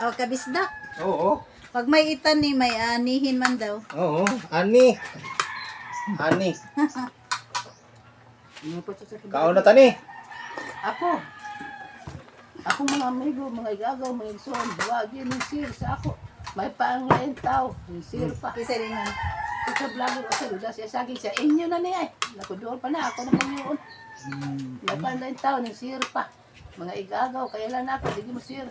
O, kabisdak. Oo. Pag may itan ni, may anihin man daw. Oo. Ani. Ani. Kaon na tani. Ako mga amigo, mga igagaw, mga igsoon, huwag yun yung sir sa ako. May panglain tao, yung sir pa. Isa rin man. Ito vlogger o sir, udah siya saging sa inyo na niya eh. Nakudoon pa na, ako na pangyoon. May panglain tao, yung sir pa. Mga igagaw, kaya lang ako, hindi mo sir.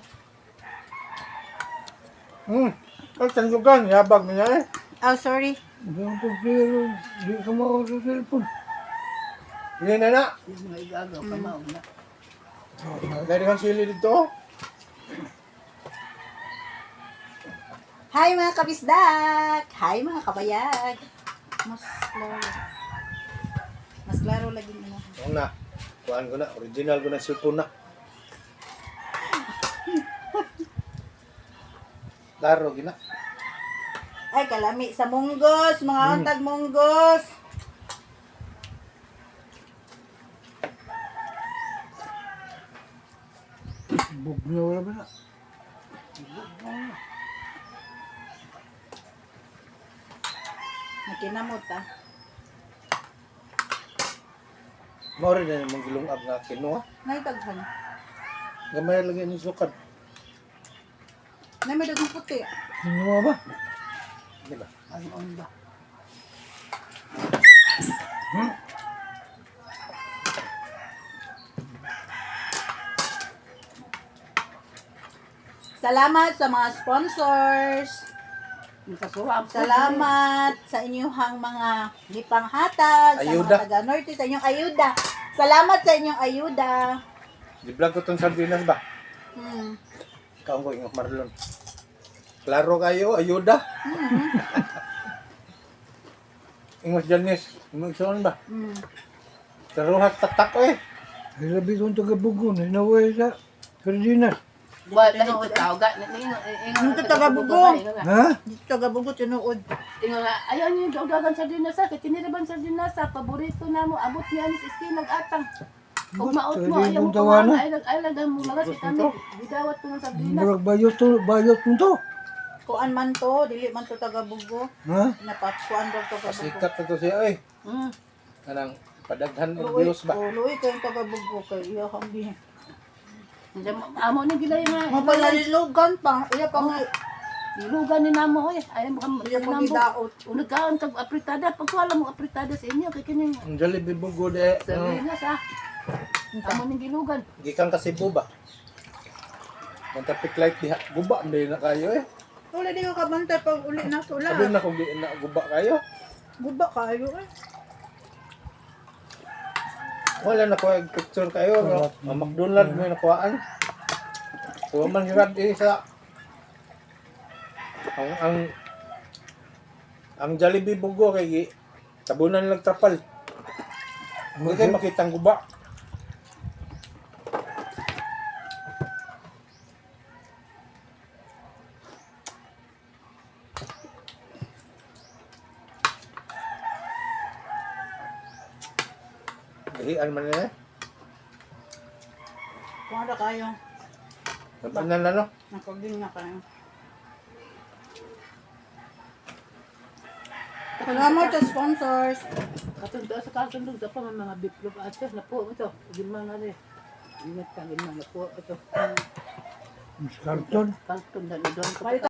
Ang tandugan, yabag mo na eh. Oh, sorry. Hindi ka makaw sa cellphone. Hindi na. Yung mga igagaw, kamaw na. Dari kang sili dito. Hi mga kabisdak! Hi mga kabayag! Mas klaro. Mas klaro lagi na. Oo na. Kuhaan ko na. Original ko na cellphone na. Laro, gina. Ay, kalami sa munggos! Mga untag munggos! Bugno wala ba na? Nakinamot ah. Mawari na yung gilungag nga kinuha. Naitaghan. Gamay lagi ang sukad. May dagang puti. Kinuha ba? Hindi ba? Ano ba? Salamat sa mga sponsors. Nakasuwam. Salamat sa inyong mga lipanghatag, sa Ayuda. mga taga-norte, sa inyong ayuda. Salamat sa inyong ayuda. Di-vlog ko itong sardinas ba? Kaon ko yung Marlon. Klaro kayo, ayuda. Ingos Janis, ingos saan ba? Taruhat tatak eh. Ay labi kong taga-bugon, inaway sa Sardinas. Buat na ito tao, Ito taga-bugo. Ha? Dito tagabugot tinuod. Ayaw niyo yung dagan sa dinasa, katinilaban sa dinasa, paborito na mo, abot niya sa iskin, nag-atang. Kung maot mo, ayaw mo kumahan, ay lagang mo mga si kami, bidawat ko ng sardinas. Murag bayot mo to. Kuan man to, dili man to tagabugo. Ha? Napatkuan daw tagabugo. Sikat na to siya eh. Kanang padaghan ng views ba? Luoy kayong tagabugo kay iya kang bihin. Amo ni gila yung Mapalalilugan pa. Iya pa nga. nilugan ni namo eh. Ayaw mo Iya pa kamambo. gidaot. Unag kaon kag apritada, pagkuhala mo apritada sa inyo, kay kanyang Ang Jollibee Bugod eh. sardinas ah. Amo ni gilugan. Gikan kasi buba. Ang traffic light diha, guba hindi na kayo eh. Wala di ko kabantay pag uli na sula. Sabi na kung di na guba kayo. Guba kayo eh. Wala na ko picture kayo. No? Ang McDonald's may nakuhaan. Huwag man hirap eh sa ang Jollibee Bugo kay tabunan lang trapal. Hindi kayo makitang guba. Gahian man na eh. Kung ano kayo. Napanan na no? Nakaging na kayo. Salamat sa sponsors. Katunda sa katundog sa pa mga biplog ate na po ito. Gilma nga rin. Ingat ka gilma na po ito. Mas karton. Kaltun na doon.